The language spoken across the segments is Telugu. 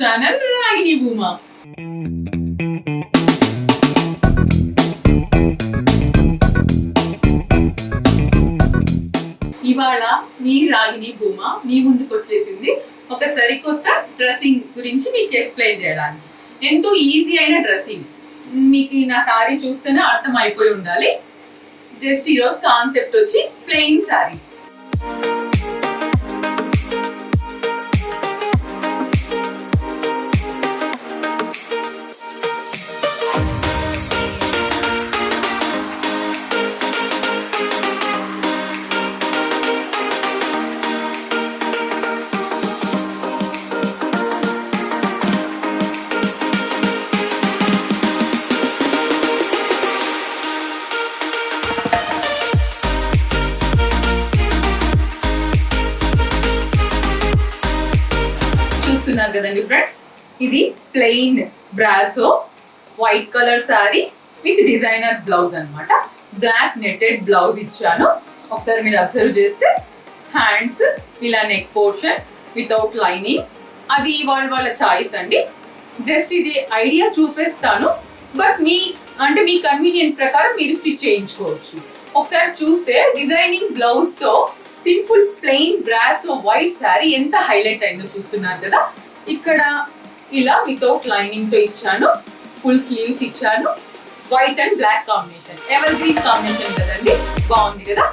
ఛానల్ రాగిని భూమా. ఇవాళ మీ రాగిని భూమా మీ ముందుకు వచ్చేసింది ఒక సరికొత్త డ్రెస్సింగ్ గురించి మీకు ఎక్స్ప్లెయిన్ చేయడానికి. ఎంతో ఈజీ అయిన డ్రెస్సింగ్. మీకు నా సారీ చూస్తేనే అర్థం అయిపోయి ఉండాలి. జస్ట్ ఈరోజు కాన్సెప్ట్ వచ్చి ప్లెయిన్ సారీస్. చూస్తున్నారు కదండి ఫ్రెండ్స్, ఇది plain brasso white colour sorry with designer blouse అన్నమాట. బ్లాక్ నెటెడ్ బ్లౌజ్ ఇచ్చాను. ఒకసారి మీరు అబ్జర్వ్ చేస్తే హ్యాండ్స్ ఇలా నెక్ పోర్షన్ వితౌట్ లైనింగ్. అది వాళ్ళ చాయిస్ అండి. జస్ట్ ఇది ఐడియా చూపిస్తాను, బట్ మీ కన్వీనియంట్ ప్రకారం మీరు స్టిచ్ చేయించుకోవచ్చు. ఒకసారి చూస్తే డిజైనింగ్ బ్లౌజ్ తో simple plain brasso white sari ఎంత హైలైట్ అయిందో చూస్తున్నారు కదా. ఇక్కడ ఇలా వితౌట్ లైనింగ్ తో ఇచ్చాను. ఫుల్ స్లీవ్స్ ఇచ్చాను. White and black combination, evergreen combination కదండి, బాగుంది కదా.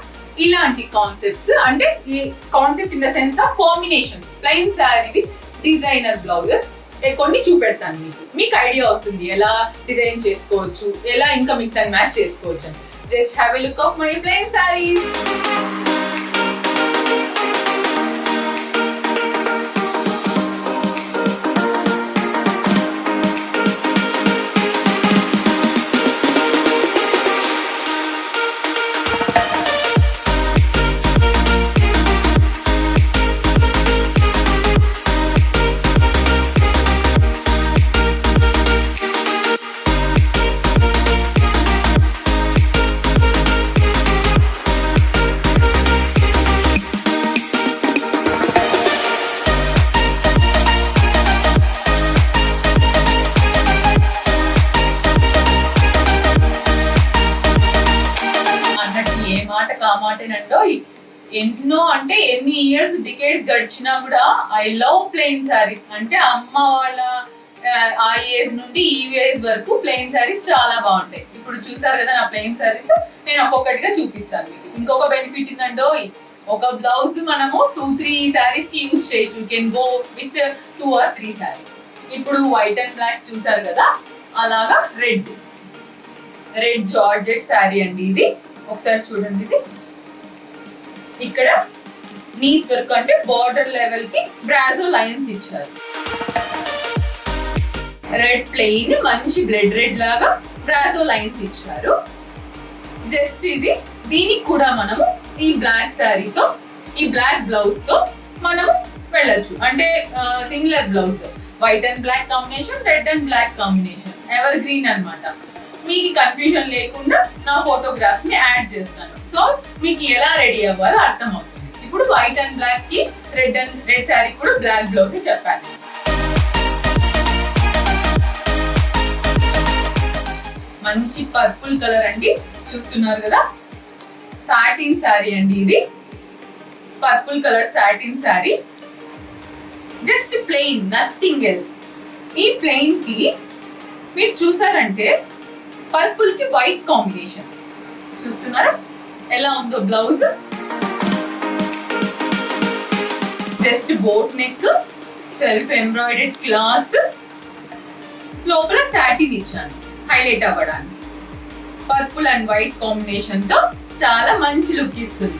ఇలాంటి కాన్సెప్ట్స్, అంటే ఈ concept in the sense of combination plain sari with designer blouses కొన్ని చూపెడతాను. మీకు ఐడియా వస్తుంది ఎలా డిజైన్ చేసుకోవచ్చు, ఎలా ఇంకా మిక్స్ అండ్ మ్యాచ్ చేసుకోవచ్చు అని. Just have a look of my plain saris. కామాటేనండో ఎన్నో, అంటే ఎన్ని ఇయర్స్ డికేడ్స్ గడిచినా కూడా ఐ లవ్ ప్లెయిన్ సారీస్. అంటే అమ్మ వాళ్ళ ఆ ఏజ్ నుండి ఈ ఏజ్ వరకు ప్లెయిన్ సారీస్ చాలా బాగుంటాయి. ఇప్పుడు చూసారు కదా నా ప్లెయిన్ సారీస్, నేను ఒక్కొక్కటిగా చూపిస్తాను మీకు. ఇంకొక బెనిఫిట్ ఏంటండో, ఒక బ్లౌజ్ మనము 2-3 సారీస్ కి యూజ్ చేయొచ్చు. You can go with 2 or 3 saris. ఇప్పుడు వైట్ అండ్ బ్లాక్ చూసారు కదా, అలాగా రెడ్ జార్జెట్ సారీ అండి ఇది. ఒకసారి చూడండి, ఇది ఇక్కడ నీట్ వర్క్, అంటే బార్డర్ లెవెల్ కి బ్రాజో లైన్స్ ఇచ్చారు. రెడ్ ప్లెయిన్ మంచి బ్లడ్ రెడ్ లాగా బ్రాజో లైన్స్ ఇచ్చారు. జస్ట్ ఇది దీనికి కూడా మనము ఈ బ్లాక్ శారీతో ఈ బ్లాక్ బ్లౌజ్ తో మనము వెళ్ళొచ్చు. అంటే similar blouse, white and black combination, red and black combination, evergreen అన్నమాట. మీకు కన్ఫ్యూజన్ లేకుండా నా ఫోటోగ్రాఫ్ ని యాడ్ చేస్తాను. సో మీకు ఎలా రెడీ అవ్వాలో అర్థం అవుతుంది. ఇప్పుడు వైట్ అండ్ బ్లాక్ కి రెడ్ శారీ కూడా బ్లాక్ బ్లౌజ్ చెప్పాను. మంచి పర్పుల్ కలర్ అండి, చూస్తున్నారు కదా. సాటిన్ శారీ అండి ఇది, purple colour satin sari. Just plain, nothing else. ఈ ప్లెయిన్ కి మీరు చూసారంటే పర్పుల్ కి వైట్ కాంబినేషన్ చూస్తున్నారా ఎలా ఉందో blouse. Just boat neck, self embroidered cloth, లోపల సాటిన్ ఇచ్చాను హైలైట్ అవ్వడానికి. పర్పుల్ అండ్ వైట్ కాంబినేషన్ తో చాలా మంచి లుక్ ఇస్తుంది.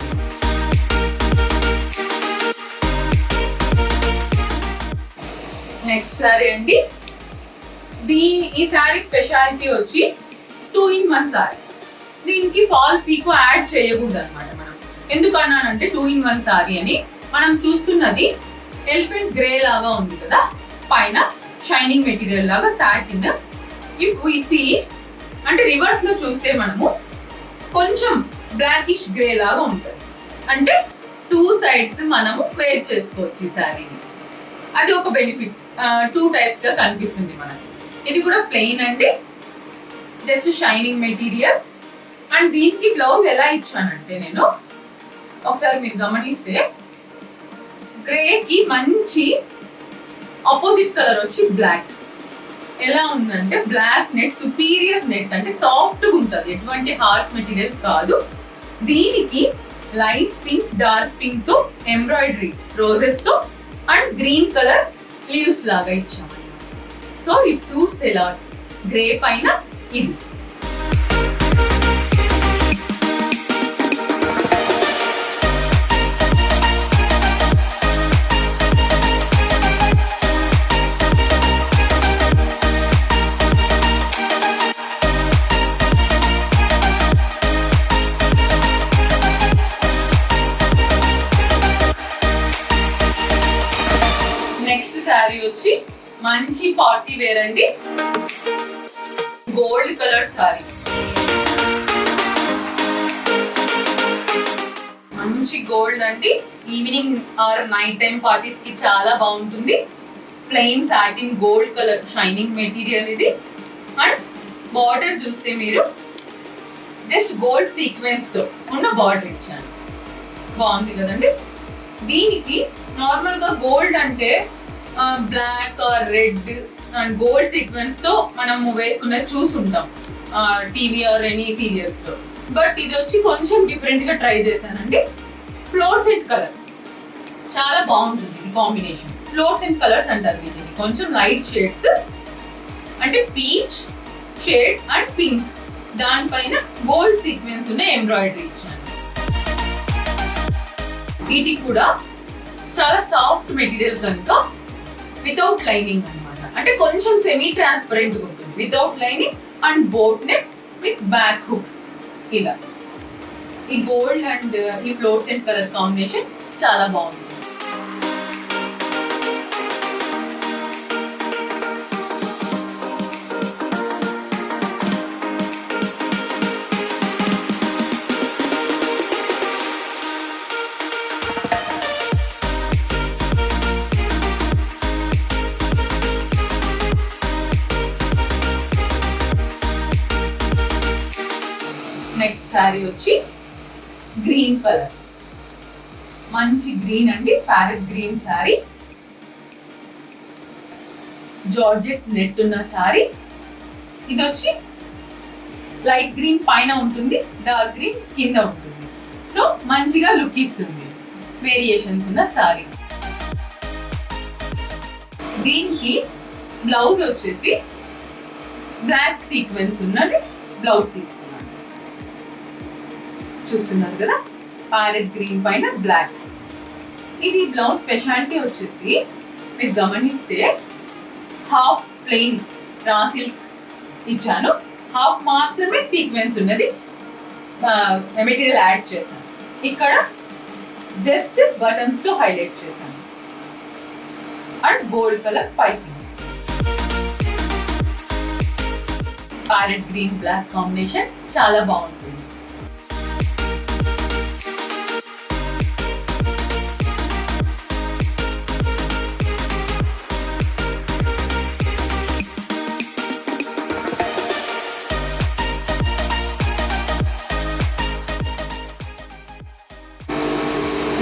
నెక్స్ట్ సారీ అండి, ఈ సారీ స్పెషాలిటీ వచ్చి 2-in-1 సారీ. దీనికి ఫాల్ పీకో యాడ్ చేయకూడదు అనమాట మనం. ఎందుకన్నానంటే 2-in-1 సారీ అని. మనం చూస్తున్నది ఎలిఫెంట్ గ్రే లాగా ఉంది కదా, పైన షైనింగ్ మెటీరియల్ లాగా సాటిన్. ఇఫ్ వి సీ, అంటే రివర్స్ లో చూస్తే మనము కొంచెం బ్లాకిష్ గ్రే లాగా ఉంటుంది. అంటే 2 sides మనము వేర్ చేసుకోవచ్చు ఈ సారీని. అది ఒక బెనిఫిట్. 2 types గా కనిపిస్తుంది మనకి. ఇది కూడా ప్లెయిన్ అండి, జస్ట్ షైనింగ్ మెటీరియల్. అండ్ దీనికి బ్లౌజ్ ఎలా ఇచ్చానంటే నేను ఒకసారి మీరు గమనిస్తే గ్రేకి మంచి ఆపోజిట్ కలర్ వచ్చి బ్లాక్. ఎలా ఉందంటే బ్లాక్ నెట్, సుపీరియర్ నెట్, అంటే సాఫ్ట్గా ఉంటుంది, ఎటువంటి హార్ష్ మెటీరియల్ కాదు. దీనికి లైట్ పింక్, డార్క్ పింక్ తో ఎంబ్రాయిడరీ రోజెస్ తో అండ్ గ్రీన్ కలర్ లీవ్స్ లాగా ఇచ్చాము. సో ఇట్ సూట్స్ ఎలా గ్రే పైన ఇది. నెక్స్ట్ శారీ వచ్చి మంచి పార్టీ వేర్ అండి, గోల్డ్ కలర్ శారీ. మంచి గోల్డ్ అండి, evening or night time parties కి చాలా బాగుంటుంది. Plain satin gold colour shining material ఇది. అండ్ బార్డర్ చూస్తే మీరు జస్ట్ గోల్డ్ సీక్వెన్స్ తో ఉన్న బార్డర్ ఇచ్చాను, బాగుంది కదండి. దీనికి నార్మల్ గా గోల్డ్ అంటే black or red and gold sequence తో మనం వేసుకున్నది చూసుంటాం టీవీ ఆర్ ఎనీ సీరియల్స్ లో. బట్ ఇది వచ్చి కొంచెం డిఫరెంట్ గా ట్రై చేశానండి. ఫ్లోర్సెంట్ కలర్ చాలా బాగుంటుంది ఇది కాంబినేషన్. ఫ్లోర్సెంట్ కలర్స్ అంటారు వీటిని. కొంచెం లైట్ షేడ్స్ అంటే పీచ్ షేడ్ అండ్ పింక్, దానిపైన గోల్డ్ సీక్వెన్స్ ఉన్న ఎంబ్రాయిడరీ ఇచ్చాను. వీటికి కూడా చాలా సాఫ్ట్ మెటీరియల్ కనుక వితౌట్ లైనింగ్ అన్నమాట, అంటే కొంచెం సెమీ ట్రాన్స్పరెంట్ ఉంటుంది, without lining and boat neck with back hooks. ఇలా ఈ గోల్డ్ అండ్ ఈ ఫ్లోర్సెంట్ కలర్ కాంబినేషన్ చాలా బాగుంది. నెక్స్ట్ శారీ వచ్చి గ్రీన్ కలర్, మంచి గ్రీన్ అండి, parrot green sari, georgette net ఉన్న శారీ. ఇది వచ్చి లైట్ గ్రీన్ పైన ఉంటుంది, డార్క్ గ్రీన్ కింద ఉంటుంది. సో మంచిగా లుక్ ఇస్తుంది, వేరియేషన్స్ ఉన్న శారీ. దీనికి బ్లౌజ్ వచ్చేసి బ్లాక్ సీక్వెన్స్ ఉన్నది బ్లౌజ్ తీసుకున్నాను, చూస్తున్నారు కదా, ప్యారెట్ గ్రీన్ పైన బ్లాక్. ఇది బ్లౌజ్ స్పెషాలిటీ వచ్చేసి మీరు గమనిస్తే హాఫ్ ప్లెయిన్ రా సిల్క్ ఇచ్చాను, హాఫ్ మాత్రమే సీక్వెన్స్ ఉన్నది మెటీరియల్ యాడ్ చేశాను. ఇక్కడ జస్ట్ బటన్స్ తో హైలైట్ చేశాను and gold colour piping. Parrot green black combination చాలా బాగుంటుంది.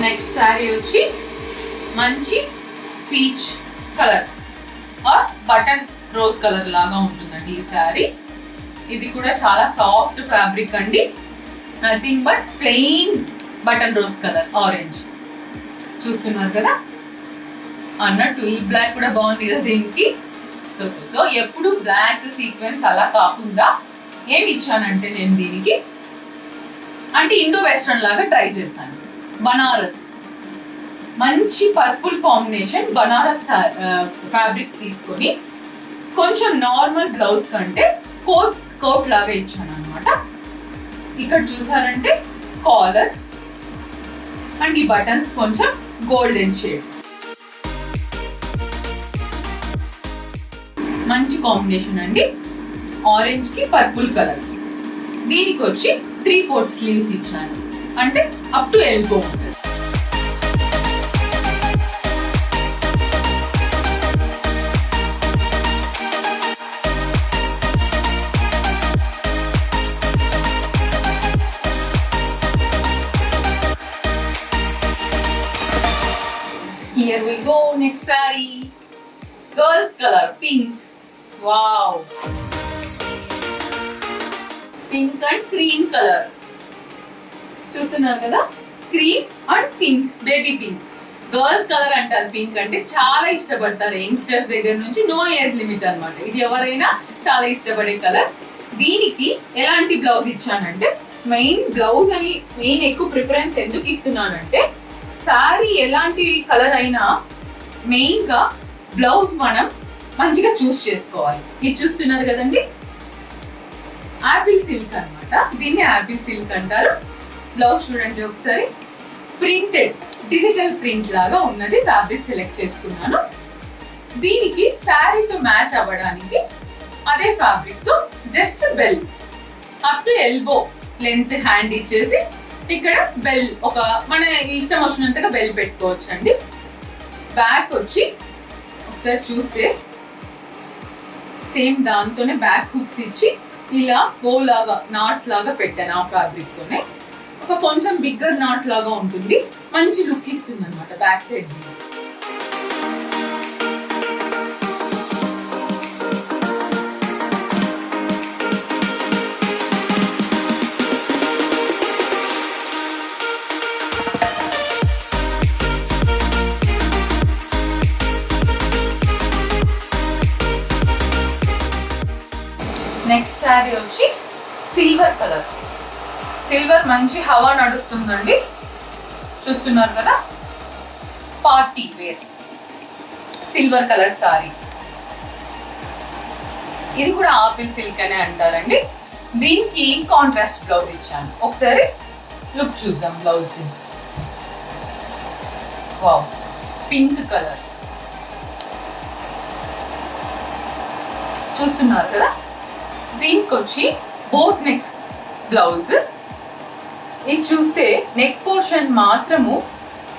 నెక్స్ట్ శారీ వచ్చి మంచి peach colour or button rose colour లాగా ఉంటుందండి ఈ శారీ. ఇది కూడా చాలా సాఫ్ట్ ఫ్యాబ్రిక్ అండి, nothing but plain button rose colour orange. చూస్తున్నారు కదా అన్నట్టు ఈ బ్లాక్ కూడా బాగుంది కదా దీనికి. సో సో సో ఎప్పుడు బ్లాక్ సీక్వెన్స్ అలా కాకుండా ఏమి ఇచ్చానంటే నేను దీనికి అంటే ఇండో వెస్ట్రన్ లాగా ట్రై చేశాను. బనారస్ మంచి పర్పుల్ కాంబినేషన్ బనారస్ ఫ్యాబ్రిక్ తీసుకొని కొంచెం నార్మల్ బ్లౌజ్ కంటే కోట్ లాగా ఇచ్చాను అనమాట. ఇక్కడ చూసారంటే కాలర్ అండ్ ఈ బటన్స్ కొంచెం గోల్డెన్ షేడ్, మంచి కాంబినేషన్ అండి. ఆరెంజ్ కి పర్పుల్ కలర్. దీనికి వచ్చి 3/4 స్లీవ్స్ ఇచ్చాను, అంటే అప్ టు ఎల్బో ఉంటుంది. Girls colour pink. Wow, pink and cream colour చూస్తున్నారు కదా, cream and pink, baby pink. Girls colour అంటారు, పింక్ అంటే చాలా ఇష్టపడతారు యంగ్స్టర్స్ దగ్గర నుంచి. నో ఏజ్ లిమిట్ అన్నమాట, ఇది ఎవరైనా చాలా ఇష్టపడే కలర్. దీనికి ఎలాంటి బ్లౌజ్ ఇచ్చానంటే, మెయిన్ బ్లౌజ్ అని మెయిన్ ఎక్కువ ప్రిఫరెన్స్ ఎందుకు ఇస్తున్నానంటే, సారీ ఎలాంటి కలర్ అయినా మెయిన్ గా బ్లౌజ్ మనం మంచిగా చూస్ చేసుకోవాలి. ఇది చూస్తున్నారు కదండి, యాపిల్ సిల్క్ అన్నమాట, దీన్ని యాపిల్ సిల్క్ అంటారు. బ్లౌజ్ చూడండి ఒకసారి, ప్రింటెడ్ డిజిటల్ ప్రింట్ లాగా ఉన్నది ఫ్యాబ్రిక్ సెలెక్ట్ చేసుకున్నాను. దీనికి శారీతో మ్యాచ్ అవ్వడానికి అదే ఫ్యాబ్రిక్ తో just bell up to elbow length hand ఇచ్చేసి ఇక్కడ బెల్ ఒక మన ఇష్టం వచ్చినంతగా బెల్ పెట్టుకోవచ్చు అండి. బ్యాక్ వచ్చి ఒకసారి చూస్తే సేమ్ దాంతోనే బ్యాక్ హుక్స్ ఇచ్చి ఇలా బో లాగా నాట్స్ లాగా పెట్టాను. ఆ ఫ్యాబ్రిక్ తోనే ఒక కొంచెం బిగ్గర్ నాట్ లాగా ఉంటుంది, మంచి లుక్ ఇస్తుంది అనమాట బ్యాక్ సైడ్. నెక్స్ట్ శారీ వచ్చి సిల్వర్ కలర్. సిల్వర్ మంచి హవా నడుస్తుందండి, చూస్తున్నారు కదా, party wear silver colour sari. ఇది కూడా ఆపిల్ సిల్క్ అనే అంటారండి. దీనికి కాంట్రాస్ట్ బ్లౌజ్ ఇచ్చాను, ఒకసారి లుక్ చూద్దాం బ్లౌజ్. వావ్, పింక్ కలర్ చూస్తున్నారు కదా. దీనికి వచ్చి బోట్ నెక్ బ్లౌజ్. ఇది చూస్తే నెక్ పోర్షన్ మాత్రము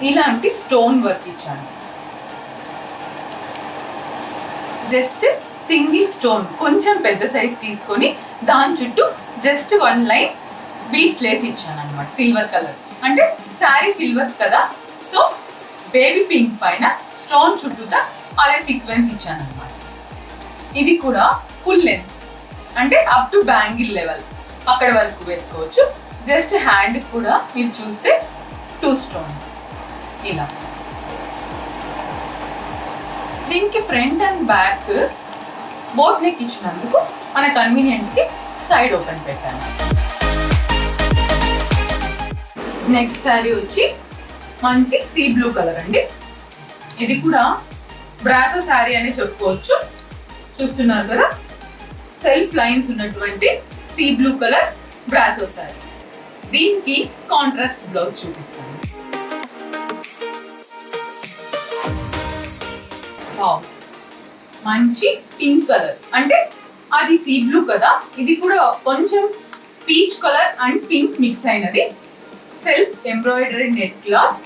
ఇలాంటి స్టోన్ వర్క్ ఇచ్చాను, జస్ట్ సింగిల్ స్టోన్ కొంచెం పెద్ద సైజ్ తీసుకొని దాని చుట్టూ జస్ట్ 1 లైన్ బీడ్స్ లేసి ఇచ్చాను అనమాట. సిల్వర్ కలర్ అంటే శారీ సిల్వర్ కదా, సో బేబీ పింక్ పైన స్టోన్ చుట్టూతా అదే సీక్వెన్స్ ఇచ్చాను అనమాట. ఇది కూడా ఫుల్ లెంత్ అంటే అప్ టు బ్యాంగిల్ లెవెల్ అక్కడ వరకు వేసుకోవచ్చు. జస్ట్ హ్యాండ్ కూడా మీరు చూస్తే 2 స్టోన్స్ ఇలా. దీనికి front and back boat neck ఇచ్చినందుకు మన కన్వీనియంట్ కి సైడ్ ఓపెన్ పెట్టాను. నెక్స్ట్ శారీ వచ్చి మంచి సీ బ్లూ కలర్ అండి. ఇది కూడా బ్రాసో శారీ అని చెప్పుకోవచ్చు. చూస్తున్నారు కదా, సెల్ఫ్ లైన్స్ ఉన్నటువంటి sea blue colour brasso sari. దీనికి కాంట్రాస్ట్ బ్లౌజ్ చూపిస్తాను. మంచి పింక్ కలర్ అంటే అది సీ బ్లూ కదా, ఇది కూడా కొంచెం peach colour and pink mix అయినది. సెల్ఫ్ ఎంబ్రాయిడరీ నెట్ క్లాత్,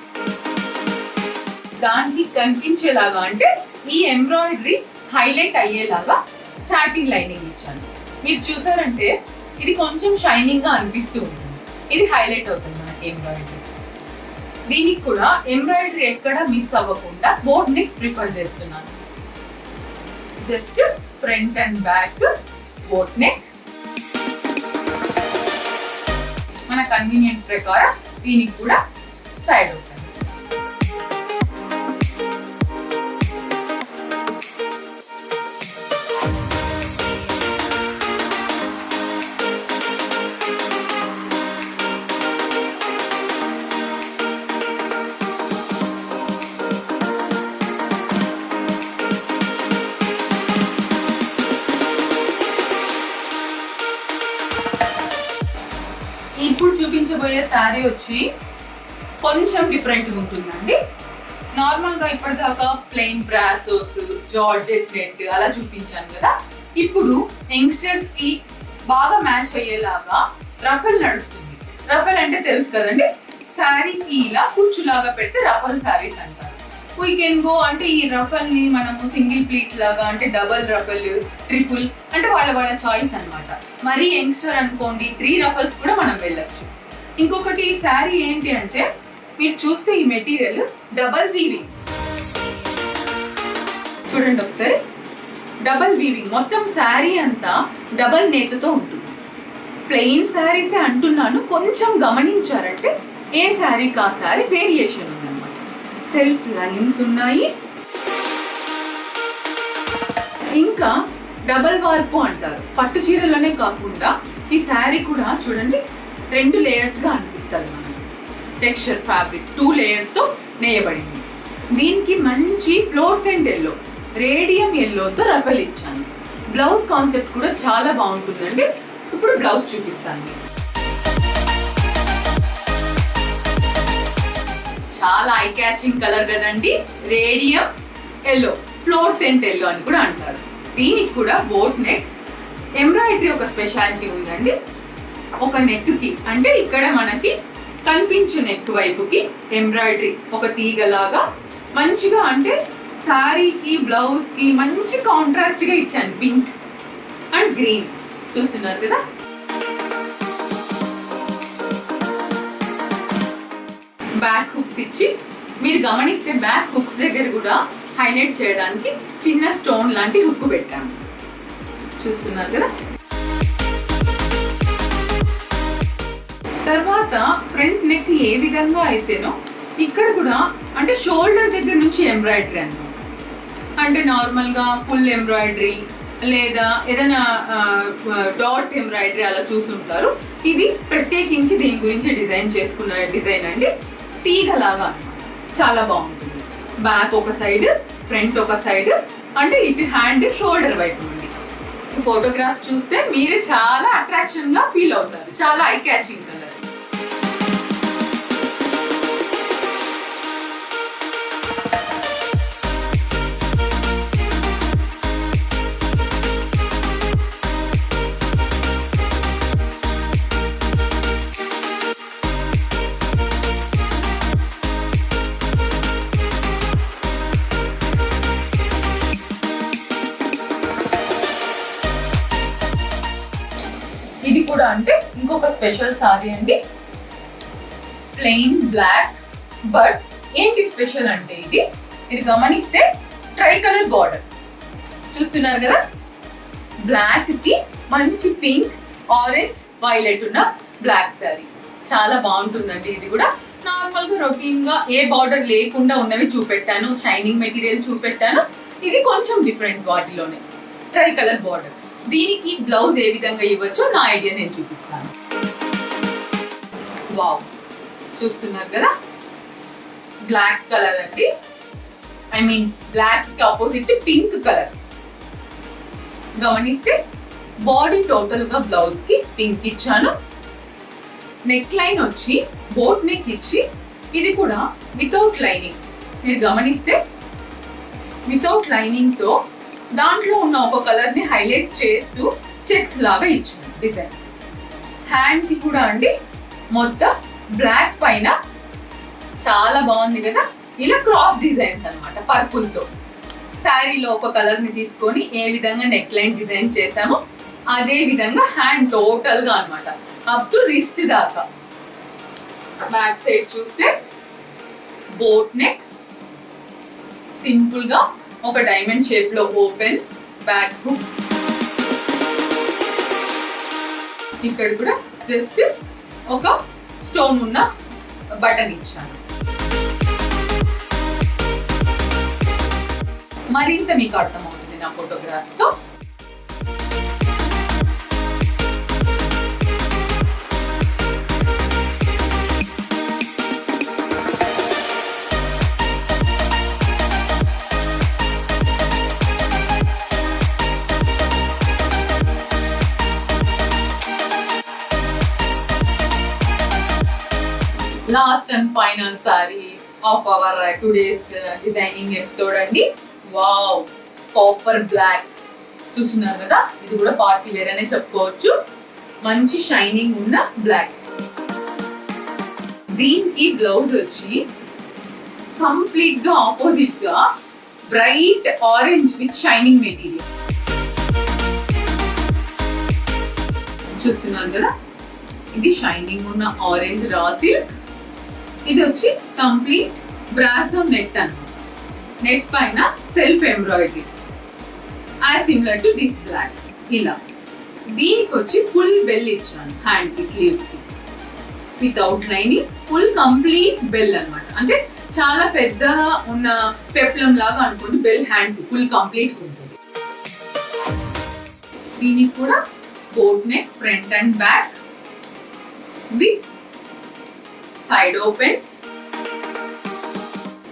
దానికి కనిపించేలాగా అంటే ఈ ఎంబ్రాయిడరీ హైలైట్ అయ్యేలాగా సాటిన్ లైనింగ్ ఇచ్చాను. మీరు చూసారంటే ఇది కొంచెం షైనింగ్ గా అనిపిస్తూ ఉంటుంది, ఇది హైలైట్ అవుతుంది మనకి ఎంబ్రాయిడరీ. దీనికి కూడా ఎంబ్రాయిడరీ ఎక్కడ మిస్ అవ్వకుండా బోట్ నెక్స్ ప్రిఫర్ చేస్తున్నాను. Just front and back boat neck మన కన్వీనియంట్ ప్రకారం. దీనికి కూడా సైడ్ ఓపెన్. ఇప్పుడు చూపించబోయే శారీ వచ్చి కొంచెం డిఫరెంట్గా ఉంటుందండి. నార్మల్గా ఇప్పటిదాకా ప్లెయిన్ బ్రాసోస్, జార్జెట్ నెట్ అలా చూపించాను కదా. ఇప్పుడు యంగ్స్టర్స్ కి బాగా మ్యాచ్ అయ్యేలాగా రఫల్ నడుస్తుంది. రఫల్ అంటే తెలుసు కదండి, శారీకి ఇలా కుచ్చులాగా పెడితే రఫల్ శారీస్ అంటారు. వీ కెన్ గో అంటే ఈ రఫల్ ని మనము సింగిల్ ప్లీట్ లాగా అంటే డబల్ రఫల్, ట్రిపుల్ అంటే వాళ్ళ చాయిస్ అనమాట. మరీ యంగ్స్టర్ అనుకోండి 3 రఫల్స్ కూడా మనం వెళ్ళొచ్చు. ఇంకొకటి ఈ శారీ ఏంటి అంటే మీరు చూస్తే ఈ మెటీరియల్ డబల్ వీవింగ్ చూడండి ఒకసారి. డబల్ వీవింగ్, మొత్తం శారీ అంతా డబల్ నేతతో ఉంటుంది. ప్లెయిన్ శారీసే అంటున్నాను, కొంచెం గమనించారంటే ఏ శారీకి ఆ శారీ వేరియేషన్ ఉందన్నమాట. సెల్ఫ్ లైన్స్ ఉన్నాయి. ఇంకా డబల్ వార్పు అంటారు. పట్టు చీరలోనే కాకుండా ఈ శారీ కూడా చూడండి 2 లేయర్స్గా అనిపిస్తుంది. మనకి టెక్స్చర్ ఫ్యాబ్రిక్ 2 లేయర్స్తో నేయబడింది. దీనికి మంచి ఫ్లోర్సెంట్ ఎల్లో, రేడియం ఎల్లోతో రఫల్ ఇచ్చాను. బ్లౌజ్ కాన్సెప్ట్ కూడా చాలా బాగుంటుందండి. ఇప్పుడు బ్లౌజ్ చూపిస్తాను. చాలా ఐ క్యాచింగ్ కలర్ కదండి, రేడియం ఎల్లో, ఫ్లోర్సెంట్ ఎల్లో అని కూడా అంటారు. దీనికి కూడా బోట్ నెక్ ఎంబ్రాయిడరీ ఒక స్పెషాలిటీ ఉందండి. ఒక నెక్కి అంటే ఇక్కడ మనకి కనిపించే నెక్ వైపుకి ఎంబ్రాయిడరీ ఒక తీగలాగా మంచిగా, అంటే శారీకి బ్లౌజ్కి మంచి కాంట్రాస్ట్గా ఇచ్చాను. పింక్ అండ్ గ్రీన్ చూస్తున్నారు కదా. బ్యాక్ హుక్స్ ఇచ్చి, మీరు గమనిస్తే బ్యాక్ హుక్స్ దగ్గర కూడా హైలైట్ చేయడానికి చిన్న స్టోన్ లాంటి హుక్ పెట్టాము. చూస్తున్నారు కదా. తర్వాత ఫ్రంట్ నెక్ ఏ విధంగా అయితేనో ఇక్కడ కూడా అంటే షోల్డర్ దగ్గర నుంచి ఎంబ్రాయిడరీ అన్నమాట. అంటే నార్మల్గా ఫుల్ ఎంబ్రాయిడరీ లేదా ఏదైనా డాట్స్ ఎంబ్రాయిడరీ అలా చూస్తుంటారు. ఇది ప్రత్యేకించి దీని గురించి డిజైన్ చేసుకున్న డిజైన్ అండి. తీగలాగా చాలా బాగుంటుంది. బ్యాక్ ఒక సైడ్, ఫ్రంట్ ఒక సైడ్, అంటే ఇటు హ్యాండ్ షోల్డర్ వైపు నుండి. ఫోటోగ్రాఫ్ చూస్తే మీరే చాలా అట్రాక్షన్ గా ఫీల్ అవుతారు. చాలా ఐ క్యాచింగ్ కలర్. ఇది కూడా అంటే ఇంకొక స్పెషల్ సారీ అండి. ప్లెయిన్ బ్లాక్, బట్ ఏంటి స్పెషల్ అంటే ఇది మీరు గమనిస్తే ట్రై కలర్ బార్డర్ చూస్తున్నారు కదా. బ్లాక్ కి మంచి పింక్, ఆరెంజ్, వైలెట్ ఉన్న బ్లాక్ సారీ చాలా బాగుంటుందండి. ఇది కూడా నార్మల్ గా రొటీన్ గా ఏ బార్డర్ లేకుండా ఉన్నవి చూపెట్టాను, షైనింగ్ మెటీరియల్ చూపెట్టాను. ఇది కొంచెం డిఫరెంట్ వాటిలోనే ట్రై కలర్ బార్డర్. దీనికి బ్లౌజ్ ఏ విధంగా ఇవ్వచ్చో నా ఐడియా నేను చూపిస్తాను. వావ్, చూస్తున్నారు కదా. బ్లాక్ కలర్ అండి, ఐ మీన్ బ్లాక్ కి ఆపోజిట్ పింక్ కలర్. గమనిస్తే బాడీ టోటల్ గా బ్లౌజ్ కి పింక్ ఇచ్చాను. నెక్ లైన్ వచ్చి బోట్ నెక్ ఇచ్చి, ఇది కూడా వితౌట్ లైనింగ్. మీరు గమనిస్తే వితౌట్ లైనింగ్ తో దాంట్లో ఉన్న ఒక కలర్ ని హైలైట్ చేస్తూ చెక్స్ లాగా ఇచ్చాను డిజైన్. హ్యాండ్ కి కూడా అండి మొత్తం బ్లాక్ పైన చాలా బాగుంది కదా. ఇలా క్రాస్ డిజైన్స్ అన్నమాట పర్పుల్ తో. శారీలో ఒక కలర్ ని తీసుకొని ఏ విధంగా నెక్ లైన్ డిజైన్ చేసామో అదే విధంగా హ్యాండ్ టోటల్ గా అన్నమాట అప్ టు రిస్ట్ దాకా. బ్యాక్ సైడ్ చూస్తే బోట్ నెక్, సింపుల్ గా ఒక డైమండ్ షేప్ లో ఓపెన్ బ్యాక్ హుక్స్. ఇక్కడ కూడా జస్ట్ ఒక స్టోన్ ఉన్న బటన్ ఇచ్చాను. మరింత మీకు అర్థమవుతుంది నా ఫోటోగ్రాఫ్స్ తో. Last and final sorry of our today's designing episode అండి. వావ్, కాపర్ బ్లాక్ చూస్తున్నారు కదా. ఇది కూడా పార్టీ వేర్ అనే చెప్పుకోవచ్చు. మంచి షైనింగ్ ఉన్న బ్లాక్. దీనికి బ్లౌజ్ వచ్చి కంప్లీట్ గా ఆపోజిట్ గా bright orange with shining material చూస్తున్నారు కదా. ఇది షైనింగ్ ఉన్న ఆరెంజ్ రా సిల్క్. ఇది వచ్చి కంప్లీట్ బ్రాసో నెట్ అన్నమాట. నెట్ పైన self embroidery. As similar to this black. ఇలా దీనికి వచ్చి ఫుల్ బెల్ ఇచ్చాను హ్యాండ్ కి, స్లీవ్స్ కి, without lining, full complete bell అన్నమాట. అంటే చాలా పెద్దగా ఉన్న పెప్లం లాగా అనుకోండి, బెల్ హ్యాండ్ ఫుల్ కంప్లీట్ ఉంటుంది. దీనికి కూడా boat neck, front and back with side open.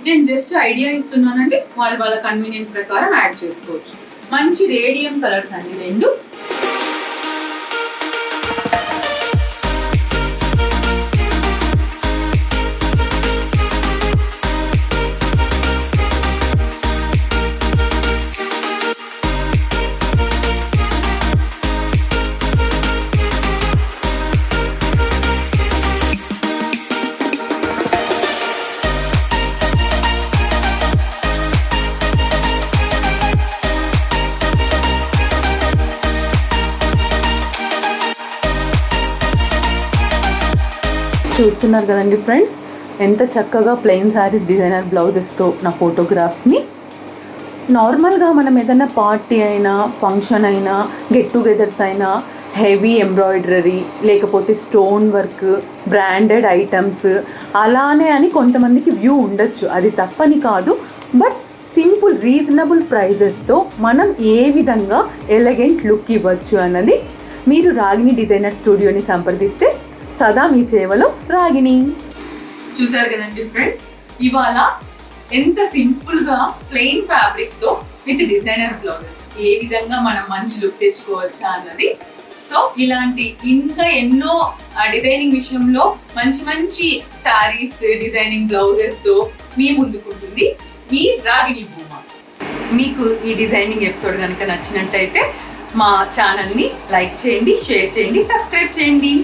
నేను జస్ట్ ఐడియా ఇస్తున్నానండి, వాళ్ళ కన్వీనియంట్ ప్రకారం యాడ్ చేసుకోవచ్చు. మంచి రేడియం కలర్స్ అండి రెండు. చూస్తున్నారు కదండి ఫ్రెండ్స్, ఎంత చక్కగా ప్లెయిన్ శారీస్ డిజైనర్ బ్లౌజెస్తో నా ఫోటోగ్రాఫ్స్ని నార్మల్గా మనం ఏదైనా పార్టీ అయినా, ఫంక్షన్ అయినా, గెట్ టుగెదర్స్ అయినా, హెవీ ఎంబ్రాయిడరీ లేకపోతే స్టోన్ వర్క్, బ్రాండెడ్ ఐటమ్స్ అలానే అని కొంతమందికి వ్యూ ఉండొచ్చు, అది తప్పని కాదు. బట్ సింపుల్ రీజనబుల్ ప్రైజెస్తో మనం ఏ విధంగా ఎలగెంట్ లుక్ ఇవ్వచ్చు అన్నది మీరు రాగిణి డిజైనర్ స్టూడియోని సంప్రదిస్తే సదా మీ సేవలో రాగిణి. చూసారు కదండి ఫ్రెండ్స్, ఇవాళ ఎంత సింపుల్ గా ప్లెయిన్ ఫ్యాబ్రిక్ తో విత్ డిజైనర్ బ్లౌజెస్ ఏ విధంగా మనం మంచి లుక్ తెచ్చుకోవచ్చా అన్నది. సో ఇలాంటి ఇంకా ఎన్నో డిజైనింగ్ విషయంలో మంచి మంచి శారీస్, డిజైనింగ్ బ్లౌజెస్ తో మీ ముందుకుంటుంది మీ రాగిణి భూమా. మీకు ఈ డిజైనింగ్ ఎపిసోడ్ కనుక నచ్చినట్టయితే మా ఛానల్ని లైక్ చేయండి, షేర్ చేయండి, సబ్స్క్రైబ్ చేయండి.